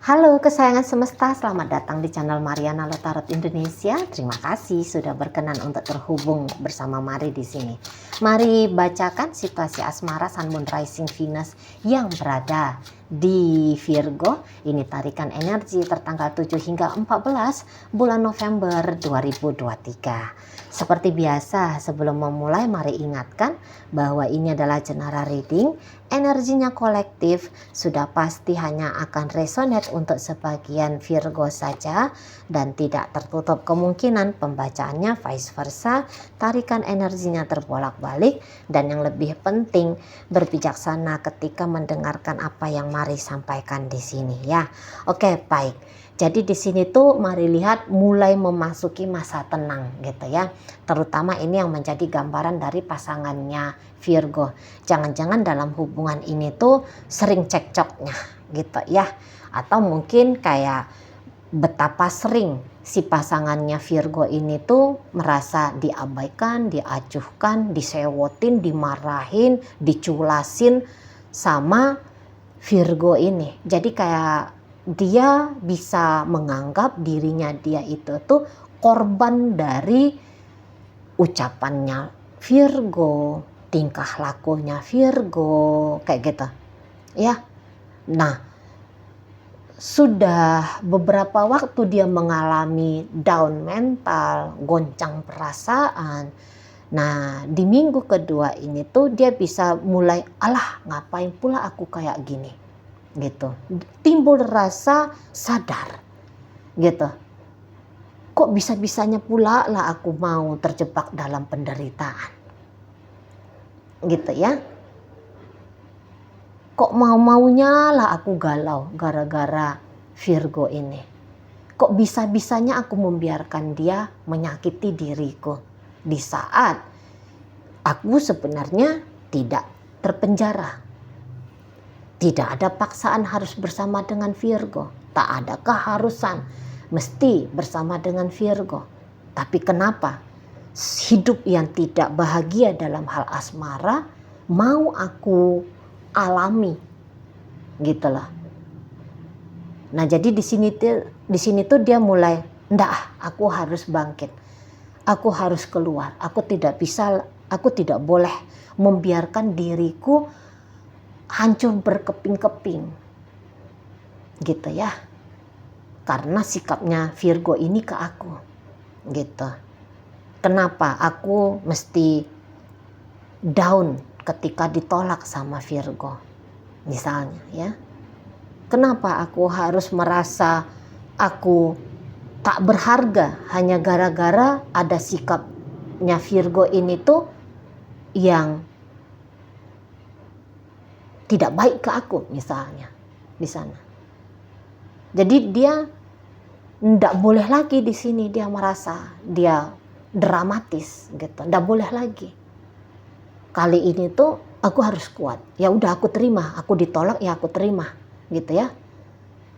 Halo kesayangan semesta, selamat datang di channel Mariana Lotarot Indonesia. Terima kasih sudah berkenan untuk terhubung bersama Mari di sini. Mari bacakan situasi asmara Sun Moon Rising Venus yang berada di Virgo. Ini tarikan energi tertanggal 7 hingga 14 bulan November 2023. Seperti biasa, sebelum memulai mari ingatkan bahwa ini adalah general reading. Energinya kolektif, sudah pasti hanya akan resonate untuk sebagian Virgo saja dan tidak tertutup kemungkinan pembacaannya vice versa. Tarikan energinya terbolak-balik dan yang lebih penting berbijaksana ketika mendengarkan apa yang Mari sampaikan di sini ya. Oke, baik. Jadi di sini tuh mari lihat mulai memasuki masa tenang gitu ya. Terutama ini yang menjadi gambaran dari pasangannya Virgo. Jangan-jangan dalam hubungan ini tuh sering cekcoknya gitu ya. Atau mungkin kayak betapa sering si pasangannya Virgo ini tuh merasa diabaikan, diacuhkan, disewotin, dimarahin, diculasin sama Virgo ini. Jadi kayak dia bisa menganggap dirinya dia itu tuh korban dari ucapannya Virgo, tingkah lakunya Virgo, kayak gitu ya. Nah, sudah beberapa waktu dia mengalami down mental, goncang perasaan. Nah, di minggu kedua ini tuh dia bisa mulai, alah ngapain pula aku kayak gini gitu. Timbul rasa sadar gitu. Kok bisa-bisanya pula lah aku mau terjebak dalam penderitaan gitu ya. Kok mau-maunya lah aku galau gara-gara Virgo ini. Kok bisa-bisanya aku membiarkan dia menyakiti diriku di saat aku sebenarnya tidak terpenjara. Tidak ada paksaan harus bersama dengan Virgo. Tak ada keharusan mesti bersama dengan Virgo. Tapi kenapa hidup yang tidak bahagia dalam hal asmara mau aku alami gitu loh. Nah, jadi di sini tuh dia mulai, ndak, aku harus bangkit. Aku harus keluar. Aku tidak boleh membiarkan diriku hancur berkeping-keping gitu ya, karena sikapnya Virgo ini ke aku gitu. Kenapa aku mesti down ketika ditolak sama Virgo misalnya ya? Kenapa aku harus merasa aku tak berharga hanya gara-gara ada sikapnya Virgo ini tuh yang tidak baik ke aku misalnya di sana. Jadi dia ndak boleh lagi di sini dia merasa dia dramatis gitu. Ndak boleh lagi. Kali ini tuh aku harus kuat. Ya udah aku terima, aku ditolak ya aku terima gitu ya.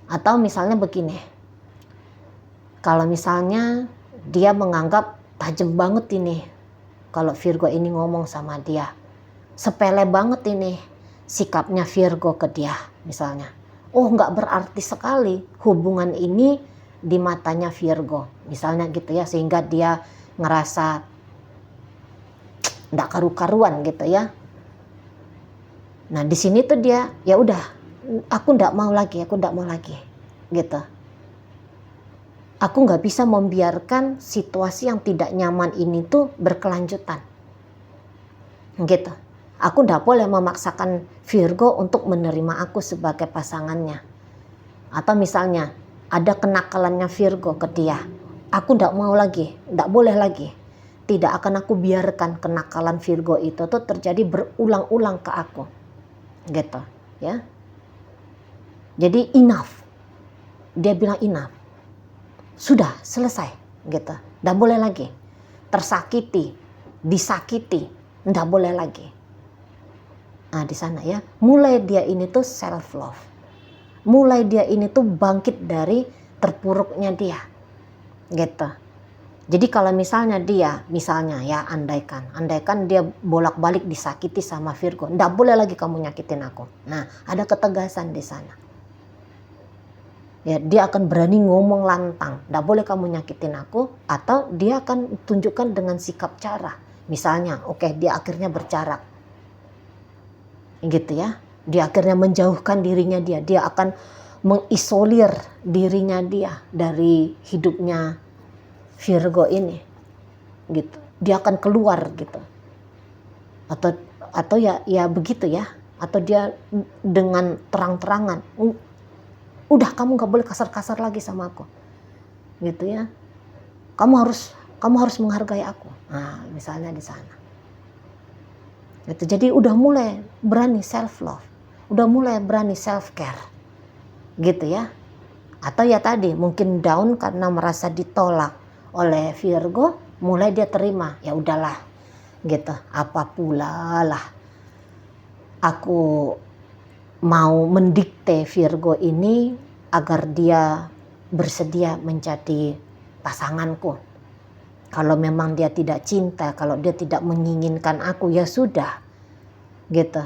Atau misalnya begini. Kalau misalnya dia menganggap tajam banget ini kalau Virgo ini ngomong sama dia. Sepele banget ini sikapnya Virgo ke dia misalnya. Oh, nggak berarti sekali hubungan ini di matanya Virgo misalnya gitu ya, sehingga dia ngerasa nggak karu-karuan gitu ya. Nah, di sini tuh dia ya udah, aku nggak mau lagi gitu. Aku nggak bisa membiarkan situasi yang tidak nyaman ini tuh berkelanjutan gitu. Aku tidak boleh memaksakan Virgo untuk menerima aku sebagai pasangannya. Atau misalnya ada kenakalannya Virgo ke dia. Aku tidak mau lagi, tidak boleh lagi. Tidak akan aku biarkan kenakalan Virgo itu tuh terjadi berulang-ulang ke aku. Gitu ya. Jadi enough. Dia bilang enough. Sudah selesai gitu. Tidak boleh lagi. Tersakiti, disakiti, tidak boleh lagi. Nah, di sana ya, mulai dia ini tuh self love. Mulai dia ini tuh bangkit dari terpuruknya dia. Gitu. Jadi kalau misalnya ya andaikan dia bolak-balik disakiti sama Virgo, enggak boleh lagi kamu nyakitin aku. Nah, ada ketegasan di sana. Ya, dia akan berani ngomong lantang, nggak boleh kamu nyakitin aku, atau dia akan tunjukkan dengan sikap cara. Misalnya, oke, dia akhirnya berjarak, gitu ya. Dia akhirnya menjauhkan dirinya dia akan mengisolir dirinya dia dari hidupnya Virgo ini, gitu. Dia akan keluar gitu, atau ya begitu ya, atau dia dengan terang-terangan, udah kamu nggak boleh kasar-kasar lagi sama aku, gitu ya. Kamu harus menghargai aku. Nah, misalnya di sana. Gitu. Jadi udah mulai berani self love, udah mulai berani self care, gitu ya. Atau ya tadi mungkin down karena merasa ditolak oleh Virgo, mulai dia terima, ya udahlah, gitu. Apa pula lah, aku mau mendikte Virgo ini agar dia bersedia menjadi pasanganku. Kalau memang dia tidak cinta, kalau dia tidak menginginkan aku, ya sudah, gitu.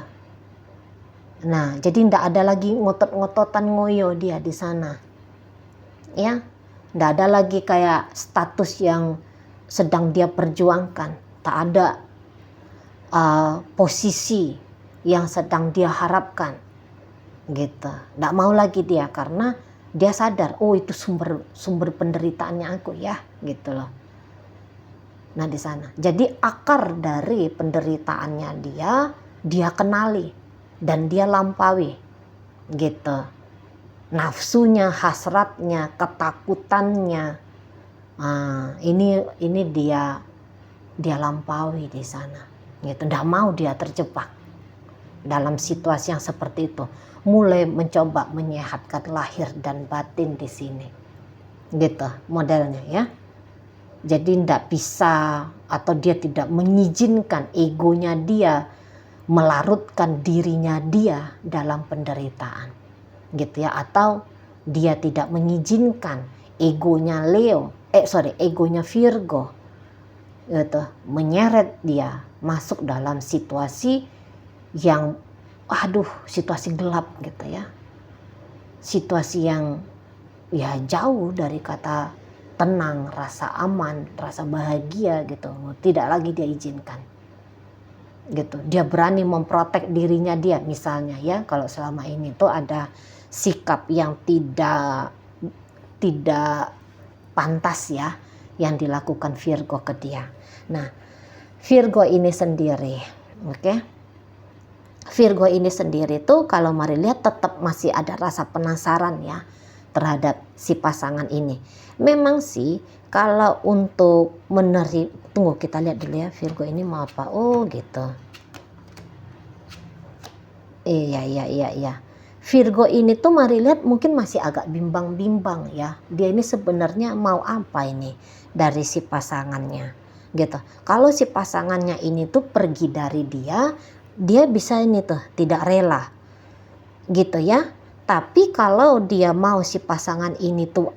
Nah, jadi tidak ada lagi ngotot-ngototan ngoyo dia di sana, ya. Tidak ada lagi kayak status yang sedang dia perjuangkan. Tak ada posisi yang sedang dia harapkan, gitu. Nggak mau lagi dia, karena dia sadar, oh itu sumber penderitaannya aku ya, gitu loh. Nah di sana, jadi akar dari penderitaannya dia kenali dan dia lampaui, gitu. Nafsunya, hasratnya, ketakutannya, ini dia lampaui di sana, gitu. Nggak mau dia terjebak dalam situasi yang seperti itu. Mulai mencoba menyehatkan lahir dan batin di sini, gitu modelnya ya. Jadi tidak bisa, atau dia tidak mengizinkan egonya dia melarutkan dirinya dia dalam penderitaan, gitu ya. Atau dia tidak mengizinkan egonya egonya Virgo, gitu, menyeret dia masuk dalam situasi yang situasi gelap, gitu ya. Situasi yang ya jauh dari kata tenang, rasa aman, rasa bahagia, gitu. Tidak lagi dia izinkan, gitu. Dia berani memprotek dirinya dia, misalnya ya, kalau selama ini tuh ada sikap yang tidak pantas ya yang dilakukan Virgo ke dia. Nah, Virgo ini sendiri, oke. Virgo ini sendiri tuh kalau mari lihat tetap masih ada rasa penasaran ya terhadap si pasangan ini. Memang sih kalau untuk tunggu kita lihat dulu ya Virgo ini mau apa. Oh gitu. Iya. Virgo ini tuh mari lihat mungkin masih agak bimbang-bimbang ya. Dia ini sebenarnya mau apa ini dari si pasangannya, gitu. Kalau si pasangannya ini tuh pergi dari dia bisa ini tuh tidak rela, gitu ya. Tapi kalau dia mau si pasangan ini tuh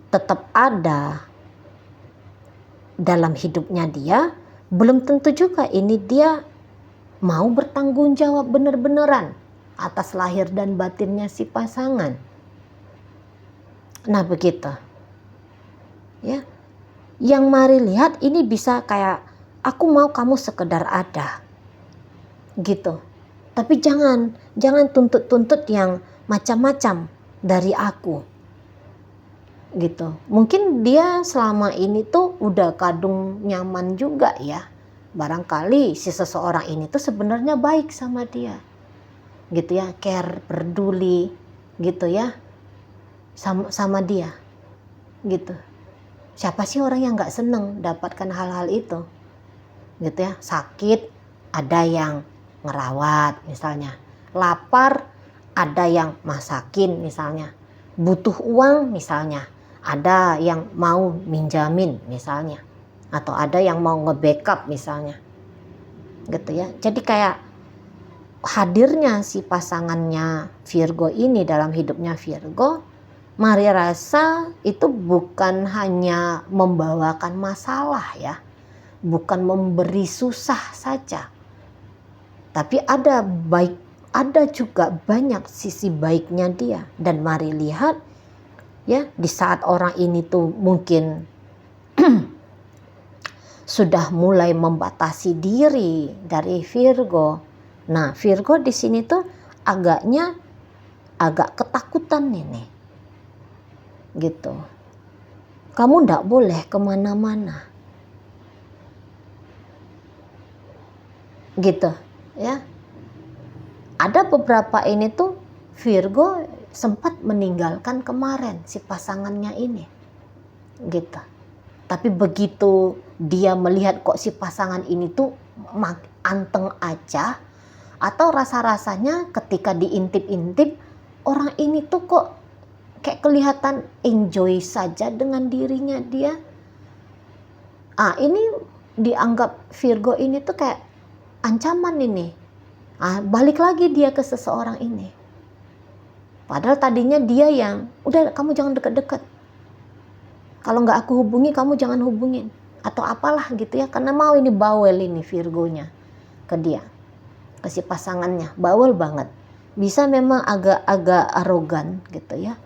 tetap ada dalam hidupnya dia, belum tentu juga ini dia mau bertanggung jawab bener-beneran atas lahir dan batinnya si pasangan. Nah begitu ya. Yang mari lihat ini bisa kayak, aku mau kamu sekedar ada, gitu. Tapi jangan tuntut-tuntut yang macam-macam dari aku, gitu. Mungkin dia selama ini tuh udah kadung nyaman juga ya. Barangkali si seseorang ini tuh sebenarnya baik sama dia, gitu ya, care, peduli, gitu ya, sama dia, gitu. Siapa sih orang yang nggak seneng dapatkan hal-hal itu, gitu ya. Sakit ada yang ngerawat misalnya, lapar ada yang masakin misalnya, butuh uang misalnya ada yang mau minjamin misalnya, atau ada yang mau nge-backup misalnya, gitu ya. Jadi kayak hadirnya si pasangannya Virgo ini dalam hidupnya Virgo, mari rasa itu bukan hanya membawakan masalah ya, bukan memberi susah saja, tapi ada baik ada juga banyak sisi baiknya dia. Dan mari lihat ya, di saat orang ini tuh mungkin sudah mulai membatasi diri dari Virgo. Nah, Virgo di sini tuh agak ketakutan ini, gitu. Kamu ndak boleh kemana-mana, gitu ya. Ada beberapa ini tuh Virgo sempat meninggalkan kemarin si pasangannya ini, gitu. Tapi begitu dia melihat kok si pasangan ini tuh anteng aja, atau rasa-rasanya ketika diintip-intip orang ini tuh kok kayak kelihatan enjoy saja dengan dirinya dia. Ini dianggap Virgo ini tuh kayak ancaman ini. Balik lagi dia ke seseorang ini. Padahal tadinya dia yang, udah kamu jangan deket-deket. Kalau nggak aku hubungi, kamu jangan hubungin. Atau apalah gitu ya. Karena mau ini bawel ini Virgonya ke dia. Ke si pasangannya. Bawel banget. Bisa memang agak arogan gitu ya.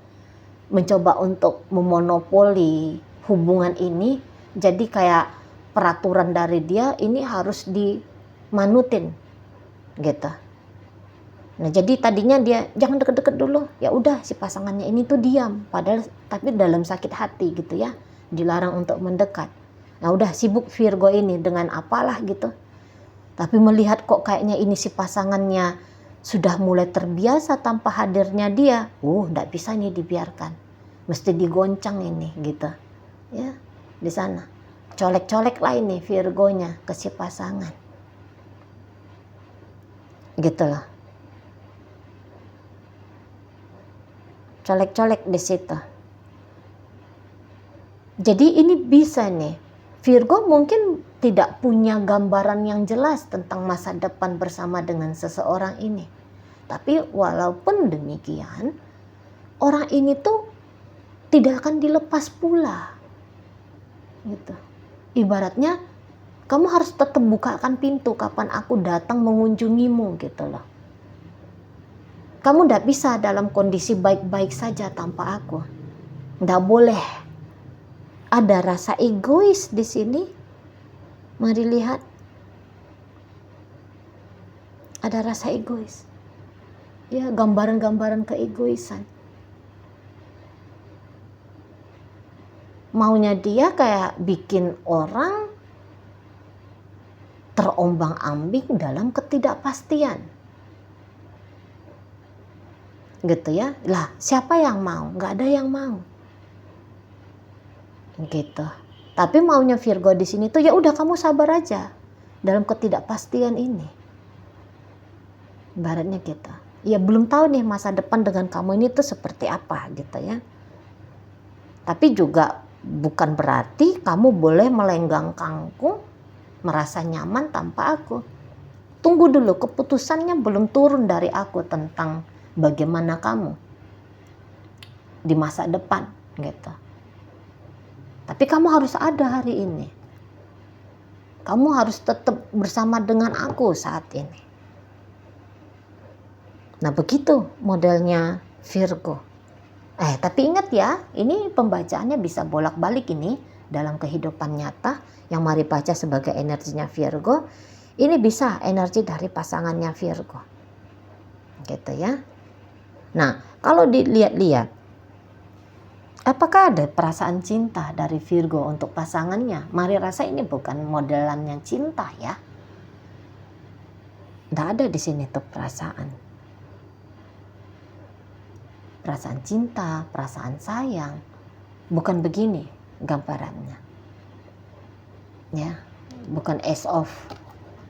Mencoba untuk memonopoli hubungan ini. Jadi kayak peraturan dari dia ini harus dimanutin gitu. Nah, jadi tadinya dia jangan deket-deket dulu. Ya udah si pasangannya ini tuh diam, padahal tapi dalam sakit hati gitu ya. Dilarang untuk mendekat. Nah, udah sibuk Virgo ini dengan apalah gitu. Tapi melihat kok kayaknya ini si pasangannya sudah mulai terbiasa tanpa hadirnya dia. Enggak bisa nih dibiarkan. Mesti digoncang ini gitu. Ya, di sana. Colek-colek lah ini Virgonya ke si pasangan. Gitu loh. Colek-colek di situ. Jadi ini bisa nih. Virgo mungkin tidak punya gambaran yang jelas tentang masa depan bersama dengan seseorang ini. Tapi walaupun demikian, orang ini tuh tidak akan dilepas pula. Gitu. Ibaratnya kamu harus tetap bukakan pintu kapan aku datang mengunjungimu gitu loh. Kamu tidak bisa dalam kondisi baik-baik saja tanpa aku. Tidak boleh. Ada rasa egois di sini. Mari lihat. Ada rasa egois. Ya, gambaran-gambaran keegoisan. Maunya dia kayak bikin orang terombang-ambing dalam ketidakpastian. Gitu ya. Lah, siapa yang mau? Nggak ada yang mau. Gitu. Tapi maunya Virgo di sini tuh ya udah kamu sabar aja dalam ketidakpastian ini. Ibaratnya gitu. Ya belum tahu nih masa depan dengan kamu ini tuh seperti apa gitu ya. Tapi juga bukan berarti kamu boleh melenggang kangkung merasa nyaman tanpa aku. Tunggu dulu, keputusannya belum turun dari aku tentang bagaimana kamu di masa depan gitu. Tapi kamu harus ada hari ini. Kamu harus tetap bersama dengan aku saat ini. Nah, begitu modelnya Virgo. Tapi ingat ya, ini pembacaannya bisa bolak-balik ini dalam kehidupan nyata. Yang mari baca sebagai energinya Virgo. Ini bisa energi dari pasangannya Virgo. Gitu ya. Nah, kalau dilihat-lihat, apakah ada perasaan cinta dari Virgo untuk pasangannya? Mari rasa ini bukan modelannya cinta ya. Tidak ada di sini tuh perasaan. Perasaan cinta, perasaan sayang. Bukan begini gambarannya. Ya, bukan Ace of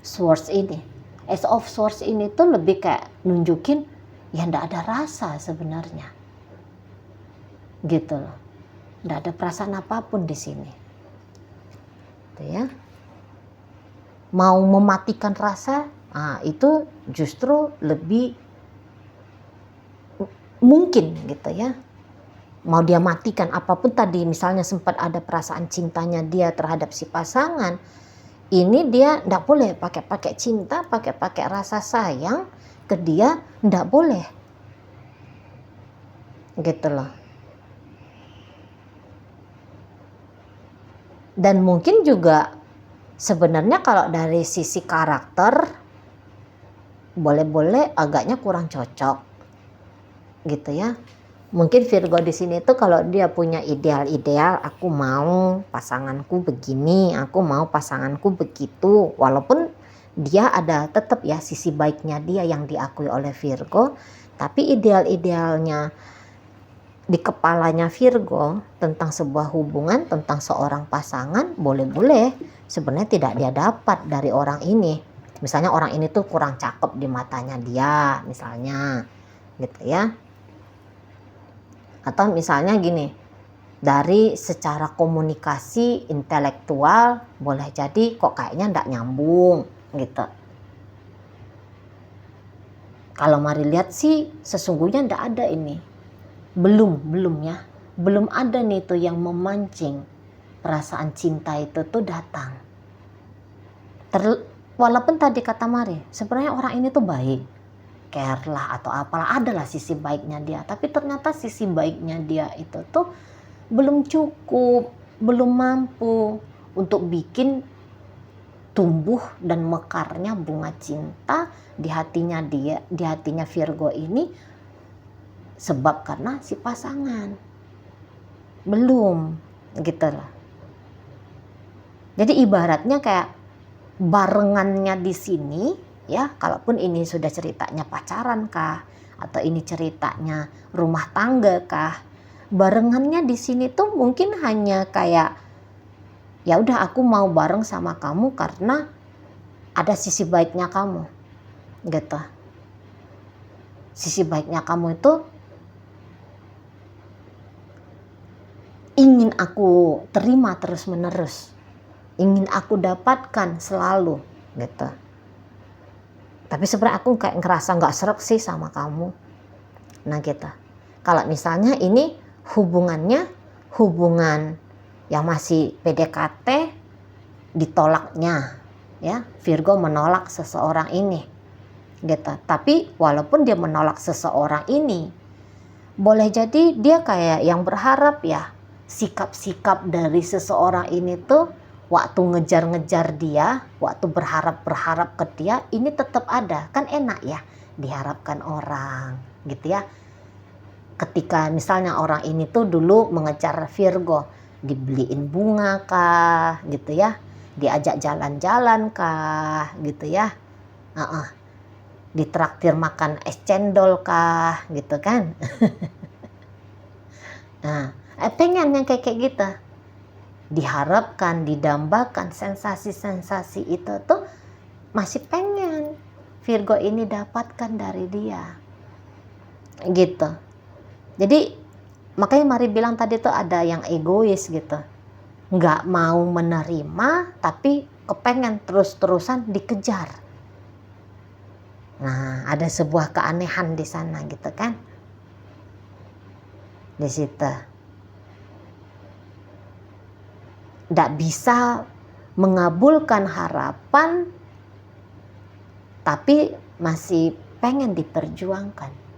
Swords ini. Ace of Swords ini tuh lebih kayak nunjukin ya tidak ada rasa sebenarnya. Gitu loh. Tidak ada perasaan apapun di sini. Gitu ya. Mau mematikan rasa, itu justru lebih mungkin gitu ya. Mau dia matikan apapun tadi, misalnya sempat ada perasaan cintanya dia terhadap si pasangan, ini dia tidak boleh pakai cinta, pakai rasa sayang, ke dia ndak boleh. Gitu loh. Dan mungkin juga sebenarnya kalau dari sisi karakter boleh-boleh agaknya kurang cocok. Gitu ya. Mungkin Virgo di sini tuh kalau dia punya ideal-ideal, aku mau pasanganku begini, aku mau pasanganku begitu. Walaupun dia ada tetap ya sisi baiknya dia yang diakui oleh Virgo, tapi ideal-idealnya di kepalanya Virgo tentang sebuah hubungan, tentang seorang pasangan, boleh-boleh sebenarnya tidak dia dapat dari orang ini. Misalnya orang ini tuh kurang cakep di matanya dia, misalnya gitu ya. Atau misalnya gini, dari secara komunikasi intelektual boleh jadi kok kayaknya ndak nyambung gitu. Kalau mari lihat sih sesungguhnya ndak ada ini. Belum ya. Belum ada nih tuh yang memancing perasaan cinta itu tuh datang. Walaupun tadi kata Mari, sebenarnya orang ini tuh baik. Care lah atau apalah, adalah sisi baiknya dia. Tapi ternyata sisi baiknya dia itu tuh belum cukup, belum mampu untuk bikin tumbuh dan mekarnya bunga cinta di hatinya dia, di hatinya Virgo ini, sebab karena si pasangan belum gitu lah. Jadi ibaratnya kayak barengannya di sini ya, kalaupun ini sudah ceritanya pacaran kah atau ini ceritanya rumah tangga kah, barengannya di sini tuh mungkin hanya kayak ya udah aku mau bareng sama kamu karena ada sisi baiknya kamu gitu. Sisi baiknya kamu itu ingin aku terima terus menerus, ingin aku dapatkan selalu gitu. Tapi sebenarnya aku kayak ngerasa nggak sreg sih sama kamu. Nah gitu. Kalau misalnya ini hubungannya hubungan yang masih PDKT, ditolaknya ya, Virgo menolak seseorang ini gitu. Tapi walaupun dia menolak seseorang ini, boleh jadi dia kayak yang berharap ya, sikap-sikap dari seseorang ini tuh waktu ngejar-ngejar dia, waktu berharap-berharap ke dia, ini tetap ada. Kan enak ya diharapkan orang gitu ya. Ketika misalnya orang ini tuh dulu mengejar Virgo, dibeliin bunga kah gitu ya, diajak jalan-jalan kah gitu ya, ditraktir makan es cendol kah gitu kan. Nah, pengen yang kayak gitu, diharapkan, didambakan, sensasi-sensasi itu tuh masih pengen Virgo ini dapatkan dari dia gitu. Jadi makanya Mari bilang tadi tuh ada yang egois gitu, nggak mau menerima tapi kepengen terus-terusan dikejar. Nah, ada sebuah keanehan di sana gitu kan, di situ. Nggak bisa mengabulkan harapan tapi masih pengen diperjuangkan.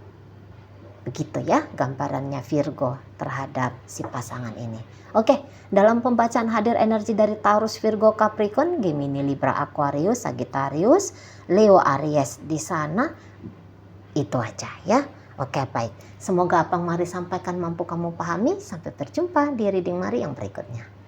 Begitu ya gambarannya Virgo terhadap si pasangan ini. Oke, dalam pembacaan hadir energi dari Taurus, Virgo, Capricorn, Gemini, Libra, Aquarius, Sagittarius, Leo, Aries di sana. Itu aja ya. Oke, baik. Semoga apa yang Mari sampaikan mampu kamu pahami. Sampai berjumpa di reading Mari yang berikutnya.